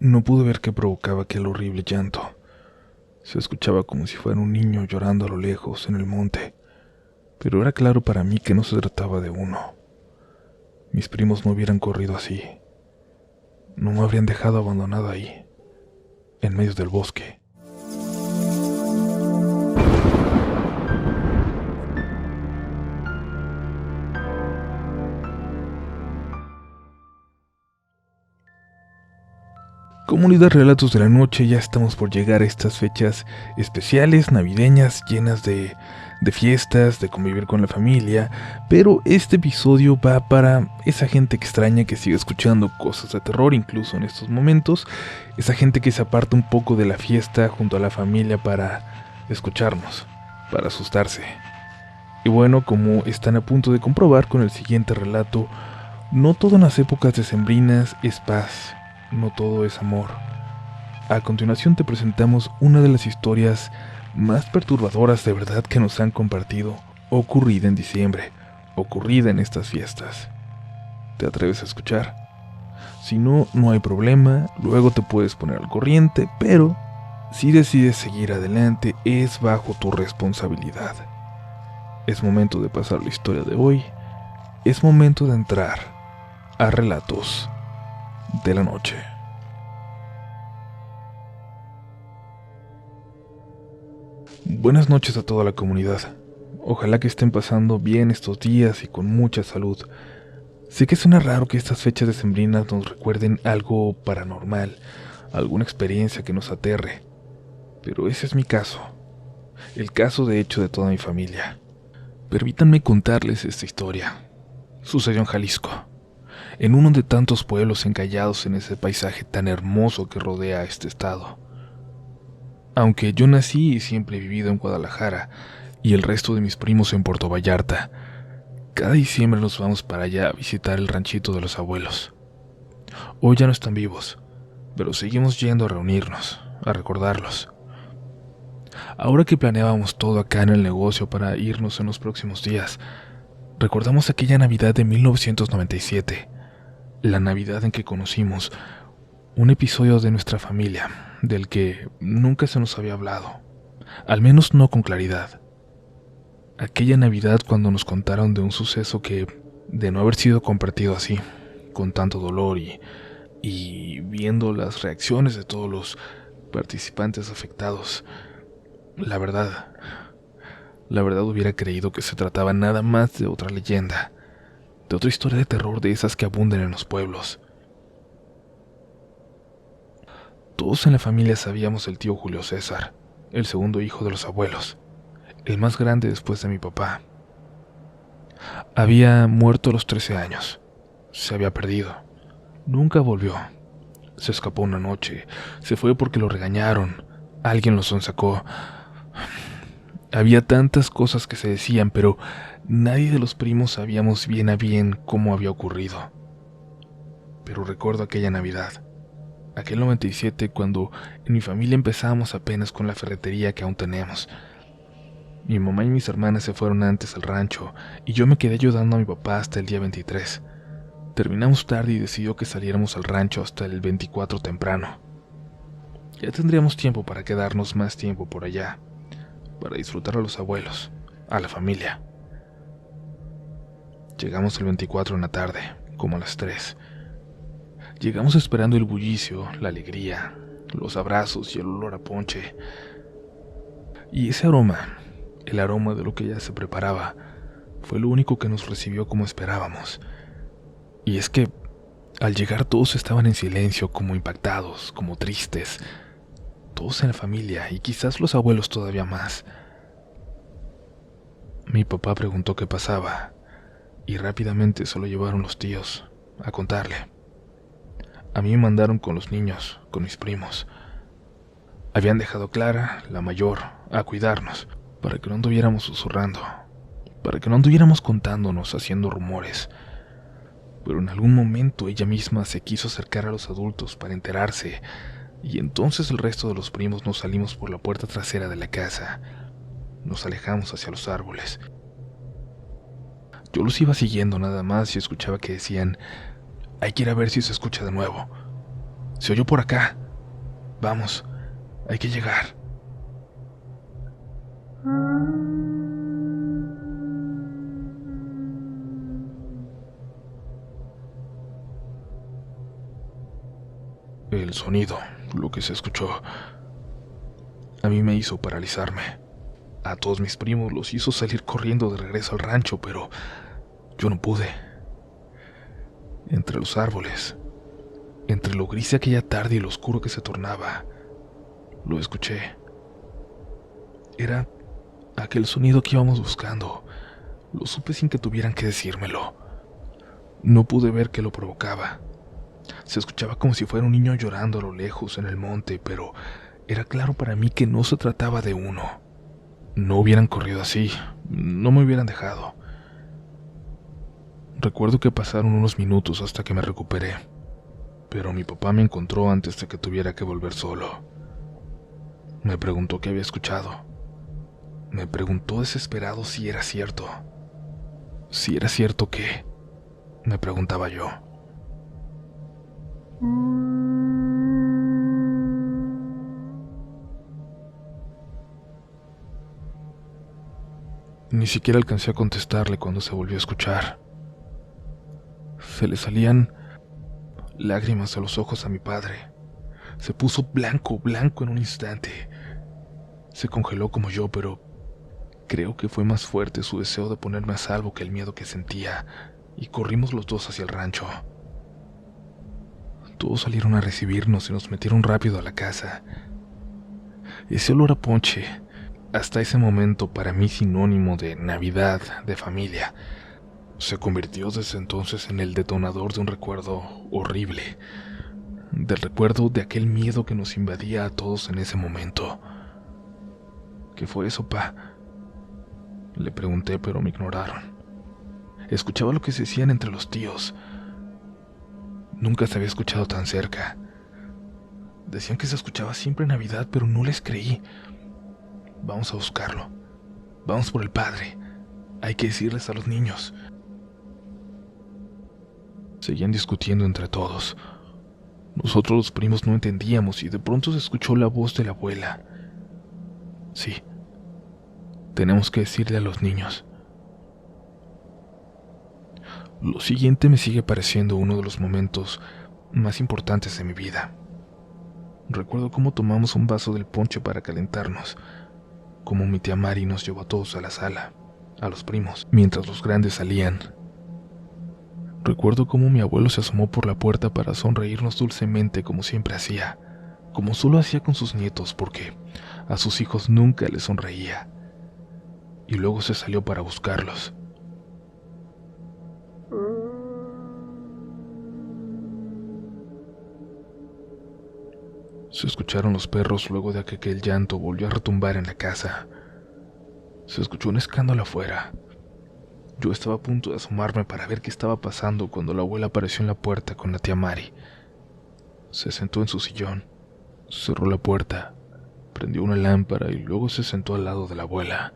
No pude ver qué provocaba aquel horrible llanto. Se escuchaba como si fuera un niño llorando a lo lejos en el monte, pero era claro para mí que no se trataba de uno. Mis primos no hubieran corrido así. No me habrían dejado abandonado ahí, en medio del bosque. Comunidad Relatos de la Noche, ya estamos por llegar a estas fechas especiales, navideñas, llenas de fiestas, de convivir con la familia, pero este episodio va para esa gente extraña que sigue escuchando cosas de terror incluso en estos momentos, esa gente que se aparta un poco de la fiesta junto a la familia para escucharnos, para asustarse. Y bueno, como están a punto de comprobar con el siguiente relato, no todo en las épocas decembrinas es paz. No todo es amor. A continuación te presentamos una de las historias más perturbadoras de verdad que nos han compartido, ocurrida en diciembre, ocurrida en estas fiestas. ¿Te atreves a escuchar? Si no, no hay problema, luego te puedes poner al corriente, pero si decides seguir adelante es bajo tu responsabilidad. Es momento de pasar la historia de hoy, es momento de entrar a Relatos de la Noche. Buenas noches a toda la comunidad. Ojalá que estén pasando bien estos días y con mucha salud. Sé que suena raro que estas fechas decembrinas nos recuerden algo paranormal, alguna experiencia que nos aterre, pero ese es mi caso, el caso de hecho de toda mi familia. Permítanme contarles esta historia. Sucedió en Jalisco, en uno de tantos pueblos encallados en ese paisaje tan hermoso que rodea a este estado. Aunque yo nací y siempre he vivido en Guadalajara y el resto de mis primos en Puerto Vallarta, cada diciembre nos vamos para allá a visitar el ranchito de los abuelos. Hoy ya no están vivos, pero seguimos yendo a reunirnos, a recordarlos. Ahora que planeábamos todo acá en el negocio para irnos en los próximos días, recordamos aquella Navidad de 1997, la Navidad en que conocimos un episodio de nuestra familia, del que nunca se nos había hablado, al menos no con claridad. Aquella Navidad cuando nos contaron de un suceso que, de no haber sido compartido así, con tanto dolor y viendo las reacciones de todos los participantes afectados, la verdad hubiera creído que se trataba nada más de otra leyenda, de otra historia de terror de esas que abundan en los pueblos. Todos en la familia sabíamos del tío Julio César, el segundo hijo de los abuelos, el más grande después de mi papá. Había muerto a los 13 años, se había perdido, nunca volvió, se escapó una noche, se fue porque lo regañaron, alguien lo sonsacó. Había tantas cosas que se decían, pero nadie de los primos sabíamos bien a bien cómo había ocurrido. Pero recuerdo aquella Navidad, aquel 97, cuando en mi familia empezábamos apenas con la ferretería que aún tenemos. Mi mamá y mis hermanas se fueron antes al rancho y yo me quedé ayudando a mi papá hasta el día 23. Terminamos tarde y decidió que saliéramos al rancho hasta el 24 temprano. Ya tendríamos tiempo para quedarnos más tiempo por allá, para disfrutar a los abuelos, a la familia. Llegamos el 24 en la tarde, como a las 3. Llegamos esperando el bullicio, la alegría, los abrazos y el olor a ponche. Y ese aroma, el aroma de lo que ya se preparaba, fue lo único que nos recibió como esperábamos. Y es que, al llegar todos estaban en silencio, como impactados, como tristes. Todos en la familia, y quizás los abuelos todavía más. Mi papá preguntó qué pasaba, y rápidamente se lo llevaron los tíos a contarle. A mí me mandaron con los niños, con mis primos. Habían dejado a Clara, la mayor, a cuidarnos, para que no anduviéramos susurrando, para que no anduviéramos contándonos, haciendo rumores. Pero en algún momento ella misma se quiso acercar a los adultos para enterarse, y entonces el resto de los primos nos salimos por la puerta trasera de la casa. Nos alejamos hacia los árboles. Yo los iba siguiendo nada más y escuchaba que decían: hay que ir a ver si se escucha de nuevo. Se oyó por acá. Vamos, hay que llegar. El sonido, lo que se escuchó, a mí me hizo paralizarme. A todos mis primos los hizo salir corriendo de regreso al rancho, pero yo no pude. Entre los árboles, entre lo gris de aquella tarde y lo oscuro que se tornaba, lo escuché. Era aquel sonido que íbamos buscando. Lo supe sin que tuvieran que decírmelo. No pude ver qué lo provocaba. Se escuchaba como si fuera un niño llorando a lo lejos en el monte, pero era claro para mí que no se trataba de uno. No hubieran corrido así, no me hubieran dejado. Recuerdo que pasaron unos minutos hasta que me recuperé, pero mi papá me encontró antes de que tuviera que volver solo. Me preguntó qué había escuchado. Me preguntó desesperado si era cierto. Si era cierto qué, me preguntaba yo. Ni siquiera alcancé a contestarle cuando se volvió a escuchar. Se le salían lágrimas a los ojos a mi padre. Se puso blanco, blanco en un instante. Se congeló como yo, pero creo que fue más fuerte su deseo de ponerme a salvo que el miedo que sentía, y corrimos los dos hacia el rancho. Todos salieron a recibirnos y nos metieron rápido a la casa. Ese olor a ponche, hasta ese momento para mí sinónimo de Navidad, de familia, se convirtió desde entonces en el detonador de un recuerdo horrible, del recuerdo de aquel miedo que nos invadía a todos en ese momento. ¿Qué fue eso, pa? Le pregunté, pero me ignoraron. Escuchaba lo que se decían entre los tíos. Nunca se había escuchado tan cerca. Decían que se escuchaba siempre en Navidad, pero no les creí. Vamos a buscarlo. Vamos por el padre. Hay que decirles a los niños. Seguían discutiendo entre todos. Nosotros los primos no entendíamos y de pronto se escuchó la voz de la abuela. Sí, tenemos que decirle a los niños. Lo siguiente me sigue pareciendo uno de los momentos más importantes de mi vida. Recuerdo cómo tomamos un vaso del ponche para calentarnos, cómo mi tía Mari nos llevó a todos a la sala, a los primos, mientras los grandes salían. Recuerdo cómo mi abuelo se asomó por la puerta para sonreírnos dulcemente como siempre hacía, como solo hacía con sus nietos porque a sus hijos nunca les sonreía. Y luego se salió para buscarlos. Se escucharon los perros luego de que aquel llanto volvió a retumbar en la casa. Se escuchó un escándalo afuera. Yo estaba a punto de asomarme para ver qué estaba pasando cuando la abuela apareció en la puerta con la tía Mari. Se sentó en su sillón, cerró la puerta, prendió una lámpara y luego se sentó al lado de la abuela.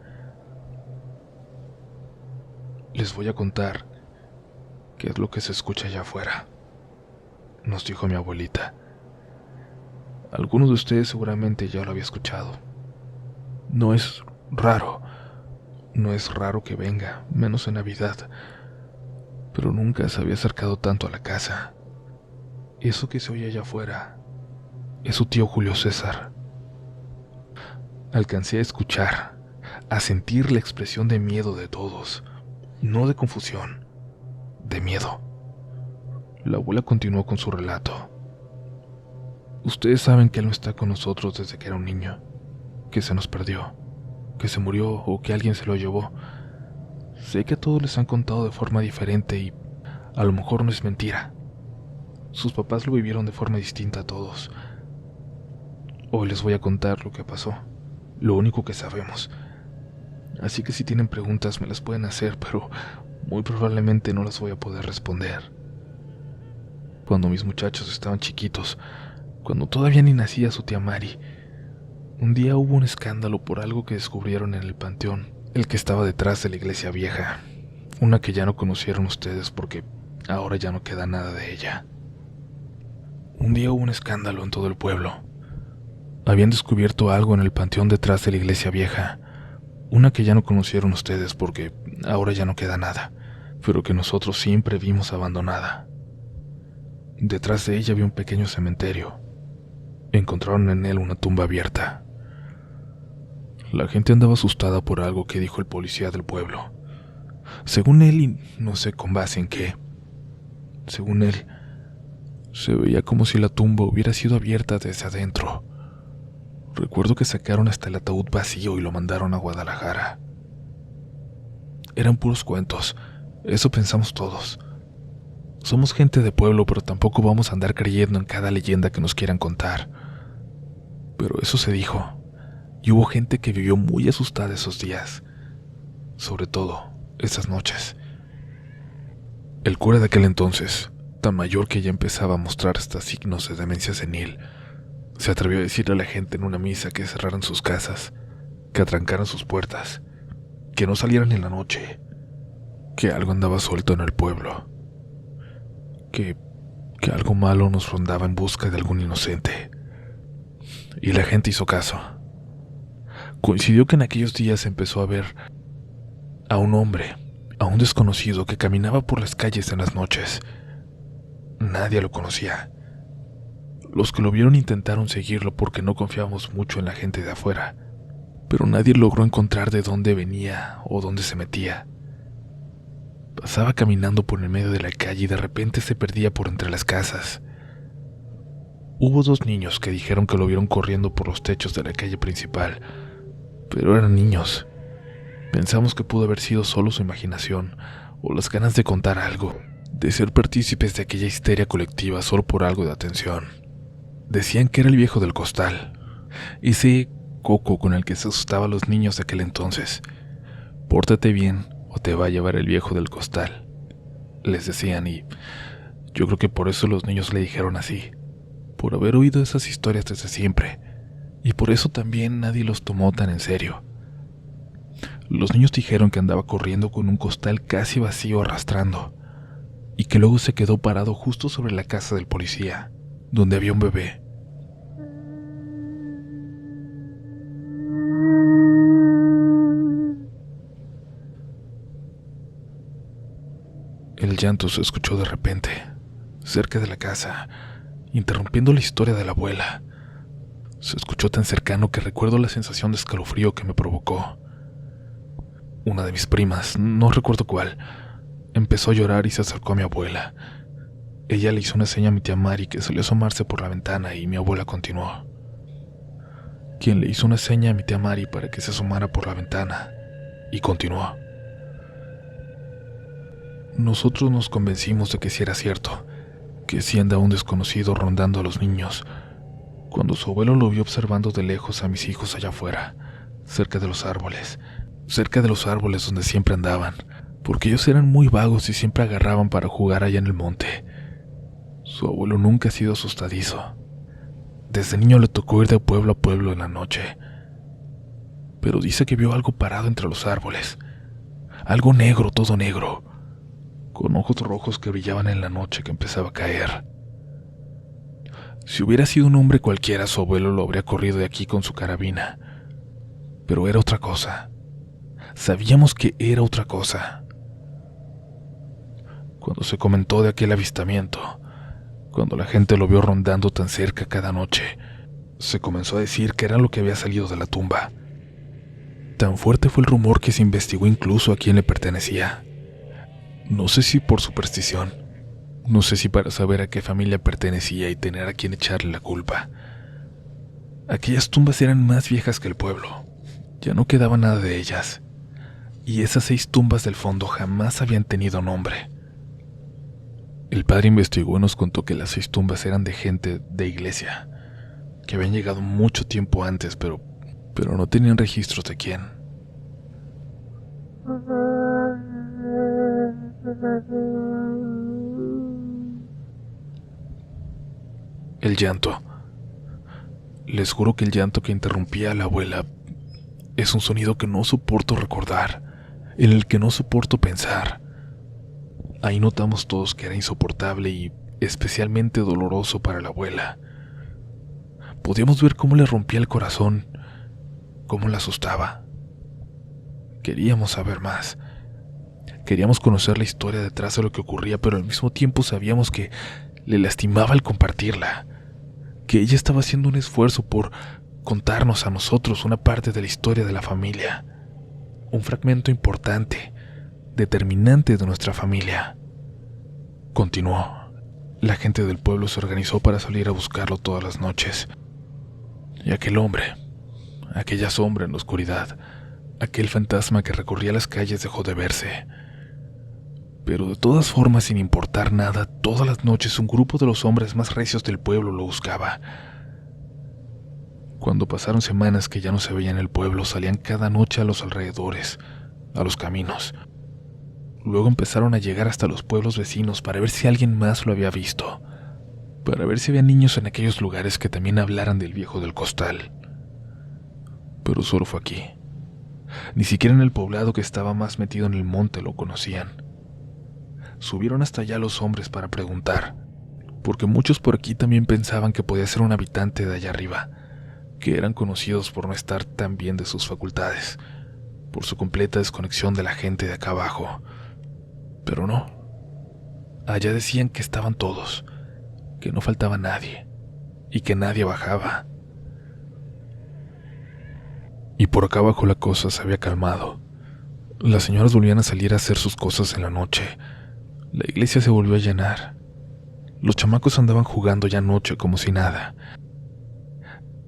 Les voy a contar qué es lo que se escucha allá afuera, nos dijo mi abuelita. Algunos de ustedes seguramente ya lo había escuchado. No es raro que venga, menos en Navidad, pero nunca se había acercado tanto a la casa. Eso que se oye allá afuera es su tío Julio César. Alcancé a escuchar, a sentir la expresión de miedo de todos, no de confusión, de miedo. La abuela continuó con su relato. Ustedes saben que él no está con nosotros desde que era un niño, que se nos perdió, que se murió o que alguien se lo llevó. Sé que a todos les han contado de forma diferente y a lo mejor no es mentira. Sus papás lo vivieron de forma distinta a todos. Hoy les voy a contar lo que pasó, lo único que sabemos. Así que si tienen preguntas me las pueden hacer, pero muy probablemente no las voy a poder responder. Cuando mis muchachos estaban chiquitos, cuando todavía ni nacía su tía Mari, un día hubo un escándalo por algo que descubrieron en el panteón, el que estaba detrás de la iglesia vieja, una que ya no conocieron ustedes porque ahora ya no queda nada de ella. Un día hubo un escándalo en todo el pueblo. Habían descubierto algo en el panteón detrás de la iglesia vieja, una que ya no conocieron ustedes porque ahora ya no queda nada, pero que nosotros siempre vimos abandonada. Detrás de ella había un pequeño cementerio. Encontraron en él una tumba abierta. La gente andaba asustada por algo que dijo el policía del pueblo. Según él, y no sé con base en qué, según él, se veía como si la tumba hubiera sido abierta desde adentro. Recuerdo que sacaron hasta el ataúd vacío y lo mandaron a Guadalajara. Eran puros cuentos, eso pensamos todos. Somos gente de pueblo, pero tampoco vamos a andar creyendo en cada leyenda que nos quieran contar. Pero eso se dijo, y hubo gente que vivió muy asustada esos días, sobre todo esas noches. El cura de aquel entonces, tan mayor que ya empezaba a mostrar hasta signos de demencia senil, se atrevió a decirle a la gente en una misa que cerraran sus casas, que atrancaran sus puertas, que no salieran en la noche, que algo andaba suelto en el pueblo, que algo malo nos rondaba en busca de algún inocente. Y la gente hizo caso. Coincidió que en aquellos días empezó a ver a un hombre, a un desconocido que caminaba por las calles en las noches. Nadie lo conocía. Los que lo vieron intentaron seguirlo porque no confiábamos mucho en la gente de afuera, pero nadie logró encontrar de dónde venía o dónde se metía. Pasaba caminando por el medio de la calle y de repente se perdía por entre las casas. Hubo 2 niños que dijeron que lo vieron corriendo por los techos de la calle principal, pero eran niños. Pensamos que pudo haber sido solo su imaginación o las ganas de contar algo, de ser partícipes de aquella histeria colectiva solo por algo de atención. Decían que era el viejo del costal, ese coco con el que se asustaba a los niños de aquel entonces. Pórtate bien o te va a llevar el viejo del costal, les decían, y yo creo que por eso los niños le dijeron así, por haber oído esas historias desde siempre, y por eso también nadie los tomó tan en serio. Los niños dijeron que andaba corriendo con un costal casi vacío arrastrando, y que luego se quedó parado justo sobre la casa del policía, donde había un bebé. El llanto se escuchó de repente, cerca de la casa, interrumpiendo la historia de la abuela. Se escuchó tan cercano que recuerdo la sensación de escalofrío que me provocó. Una de mis primas, no recuerdo cuál, empezó a llorar y se acercó a mi abuela. Ella le hizo una seña a mi tía Mari que salió a asomarse por la ventana y mi abuela continuó. Quien le hizo una seña a mi tía Mari para que se asomara por la ventana y continuó. Nosotros nos convencimos de que sí era cierto, que sí andaba un desconocido rondando a los niños, cuando su abuelo lo vio observando de lejos a mis hijos allá afuera, cerca de los árboles donde siempre andaban, porque ellos eran muy vagos y siempre agarraban para jugar allá en el monte. Su abuelo nunca ha sido asustadizo. Desde niño le tocó ir de pueblo a pueblo en la noche, pero dice que vio algo parado entre los árboles, algo negro, todo negro, con ojos rojos que brillaban en la noche que empezaba a caer. Si hubiera sido un hombre cualquiera, su abuelo lo habría corrido de aquí con su carabina, pero era otra cosa. Sabíamos que era otra cosa. Cuando se comentó de aquel avistamiento, cuando la gente lo vio rondando tan cerca cada noche, se comenzó a decir que era lo que había salido de la tumba. Tan fuerte fue el rumor que se investigó incluso a quién le pertenecía. No sé si por superstición, no sé si para saber a qué familia pertenecía y tener a quién echarle la culpa. Aquellas tumbas eran más viejas que el pueblo, ya no quedaba nada de ellas, y esas 6 tumbas del fondo jamás habían tenido nombre. El padre investigó y nos contó que las 6 tumbas eran de gente de iglesia, que habían llegado mucho tiempo antes, pero no tenían registros de quién. El llanto. Les juro que el llanto que interrumpía a la abuela es un sonido que no soporto recordar, en el que no soporto pensar. Ahí notamos todos que era insoportable y especialmente doloroso para la abuela. Podíamos ver cómo le rompía el corazón, cómo la asustaba. Queríamos saber más. Queríamos conocer la historia detrás de lo que ocurría, pero al mismo tiempo sabíamos que le lastimaba al compartirla, que ella estaba haciendo un esfuerzo por contarnos a nosotros una parte de la historia de la familia, un fragmento importante, determinante de nuestra familia. Continuó. La gente del pueblo se organizó para salir a buscarlo todas las noches. Y aquel hombre, aquella sombra en la oscuridad, aquel fantasma que recorría las calles dejó de verse. Pero de todas formas, sin importar nada, todas las noches un grupo de los hombres más recios del pueblo lo buscaba. Cuando pasaron semanas que ya no se veía en el pueblo, salían cada noche a los alrededores, a los caminos. Luego empezaron a llegar hasta los pueblos vecinos para ver si alguien más lo había visto, para ver si había niños en aquellos lugares que también hablaran del viejo del costal. Pero solo fue aquí. Ni siquiera en el poblado que estaba más metido en el monte lo conocían. Subieron hasta allá los hombres para preguntar, porque muchos por aquí también pensaban que podía ser un habitante de allá arriba, que eran conocidos por no estar tan bien de sus facultades, por su completa desconexión de la gente de acá abajo. Pero no. Allá decían que estaban todos, que no faltaba nadie, y que nadie bajaba. Y por acá abajo la cosa se había calmado. Las señoras volvían a salir a hacer sus cosas en la noche. La iglesia se volvió a llenar. Los chamacos andaban jugando ya anoche como si nada.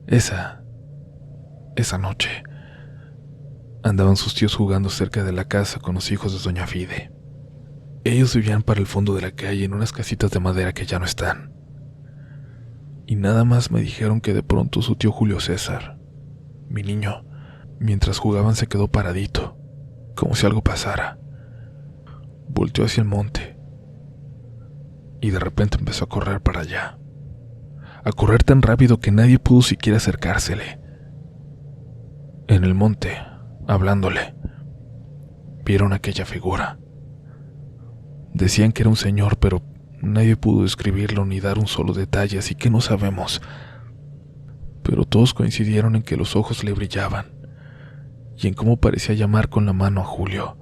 Esa noche, andaban sus tíos jugando cerca de la casa con los hijos de doña Fide. Ellos vivían para el fondo de la calle en unas casitas de madera que ya no están. Y nada más me dijeron que de pronto su tío Julio César, mi niño, mientras jugaban se quedó paradito, como si algo pasara. Volteó hacia el monte y de repente empezó a correr para allá, a correr tan rápido que nadie pudo siquiera acercársele. En el monte, hablándole, vieron aquella figura. Decían que era un señor, pero nadie pudo describirlo ni dar un solo detalle, así que no sabemos. Pero todos coincidieron en que los ojos le brillaban y en cómo parecía llamar con la mano a Julio.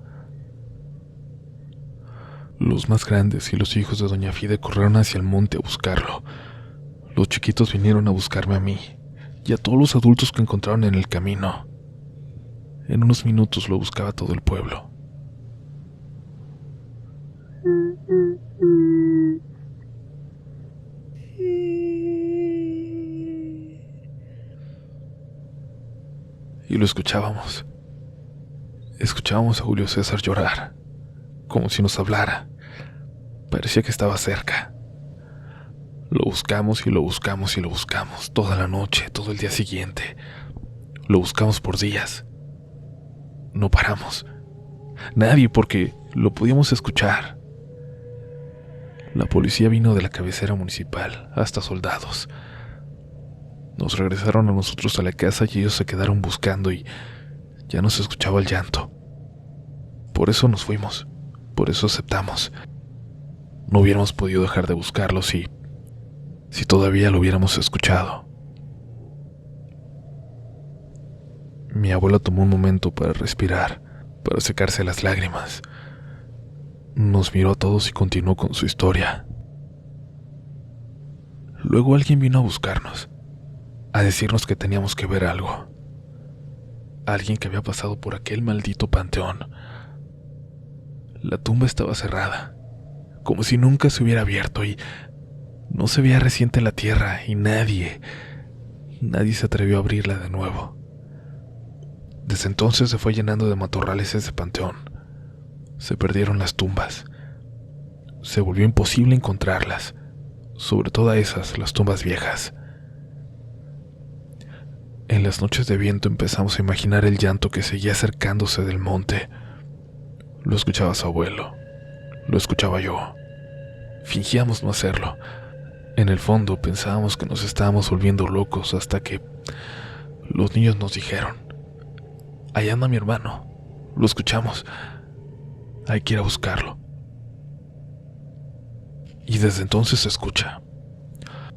Los más grandes y los hijos de doña Fide corrieron hacia el monte a buscarlo. Los chiquitos vinieron a buscarme a mí y a todos los adultos que encontraron en el camino. En unos minutos lo buscaba todo el pueblo. Y lo escuchábamos. Escuchábamos a Julio César llorar, como si nos hablara. Parecía que estaba cerca. Lo buscamos y lo buscamos y lo buscamos, toda la noche, todo el día siguiente. Lo buscamos por días. No paramos. Nadie, porque lo podíamos escuchar. La policía vino de la cabecera municipal, hasta soldados. Nos regresaron a nosotros a la casa y ellos se quedaron buscando y ya no se escuchaba el llanto. Por eso nos fuimos, por eso aceptamos. No hubiéramos podido dejar de buscarlo si todavía lo hubiéramos escuchado. Mi abuela tomó un momento para respirar, para secarse las lágrimas. Nos miró a todos y continuó con su historia. Luego alguien vino a buscarnos, a decirnos que teníamos que ver algo. Alguien que había pasado por aquel maldito panteón. La tumba estaba cerrada, como si nunca se hubiera abierto, y no se veía reciente la tierra, y nadie se atrevió a abrirla de nuevo. Desde entonces se fue llenando de matorrales ese panteón. Se perdieron las tumbas. Se volvió imposible encontrarlas, sobre todo esas, las tumbas viejas. En las noches de viento empezamos a imaginar el llanto que seguía acercándose del monte. Lo escuchaba su abuelo, lo escuchaba yo. Fingíamos no hacerlo. En el fondo pensábamos que nos estábamos volviendo locos hasta que los niños nos dijeron: "Allá anda mi hermano, lo escuchamos, hay que ir a buscarlo". Y desde entonces se escucha.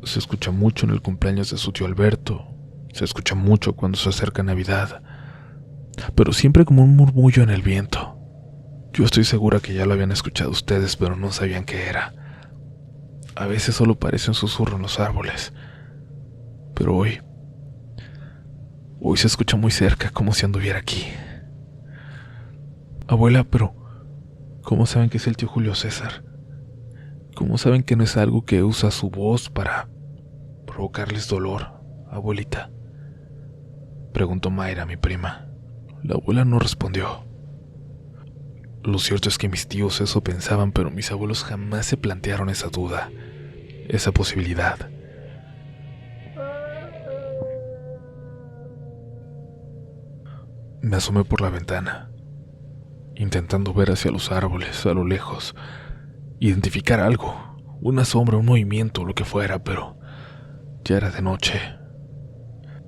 Se escucha mucho en el cumpleaños de su tío Alberto. Se escucha mucho cuando se acerca Navidad. Pero siempre como un murmullo en el viento. Yo estoy segura que ya lo habían escuchado ustedes, pero no sabían qué era. A veces solo parece un susurro en los árboles. Pero hoy se escucha muy cerca, como si anduviera aquí. Abuela, pero ¿cómo saben que es el tío Julio César? ¿Cómo saben que no es algo que usa su voz para provocarles dolor, abuelita? Preguntó Mayra, mi prima. La abuela no respondió. Lo cierto es que mis tíos eso pensaban, pero mis abuelos jamás se plantearon esa duda, esa posibilidad. Me asomé por la ventana, intentando ver hacia los árboles, a lo lejos, identificar algo, una sombra, un movimiento, lo que fuera, pero ya era de noche.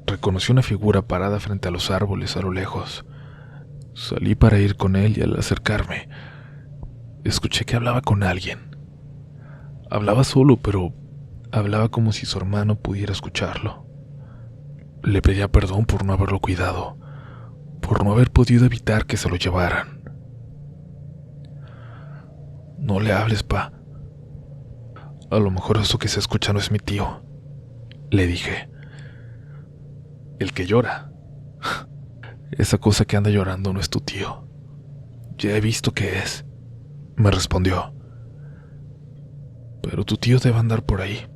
Reconocí una figura parada frente a los árboles a lo lejos. Salí para ir con él y al acercarme, escuché que hablaba con alguien. Hablaba solo, pero hablaba como si su hermano pudiera escucharlo. Le pedía perdón por no haberlo cuidado, por no haber podido evitar que se lo llevaran. No le hables, pa. A lo mejor eso que se escucha no es mi tío, le dije. El que llora. Esa cosa que anda llorando no es tu tío. Ya he visto qué es, me respondió. Pero tu tío debe andar por ahí,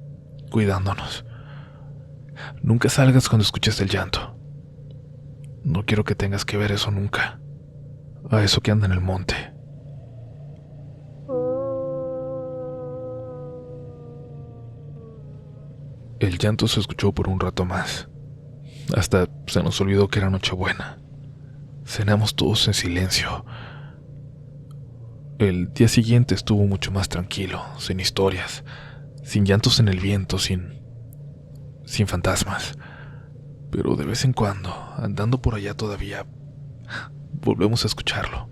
cuidándonos. Nunca salgas cuando escuches el llanto. No quiero que tengas que ver eso nunca. A eso que anda en el monte. El llanto se escuchó por un rato más. Hasta se nos olvidó que era Nochebuena. Cenamos todos en silencio. El día siguiente estuvo mucho más tranquilo, sin historias, sin llantos en el viento, sin fantasmas. Pero de vez en cuando, andando por allá todavía, volvemos a escucharlo.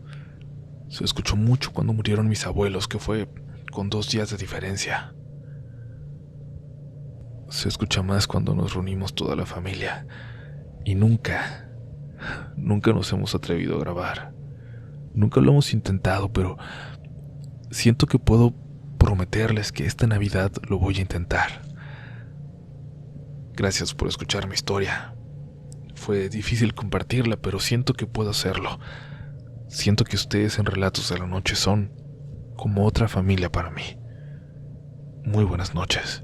Se escuchó mucho cuando murieron mis abuelos, que fue con 2 días de diferencia. Se escucha más cuando nos reunimos toda la familia. Y nunca nos hemos atrevido a grabar. Nunca lo hemos intentado, pero siento que puedo prometerles que esta Navidad lo voy a intentar. Gracias por escuchar mi historia. Fue difícil compartirla, pero siento que puedo hacerlo. Siento que ustedes en Relatos de la Noche son como otra familia para mí. Muy buenas noches.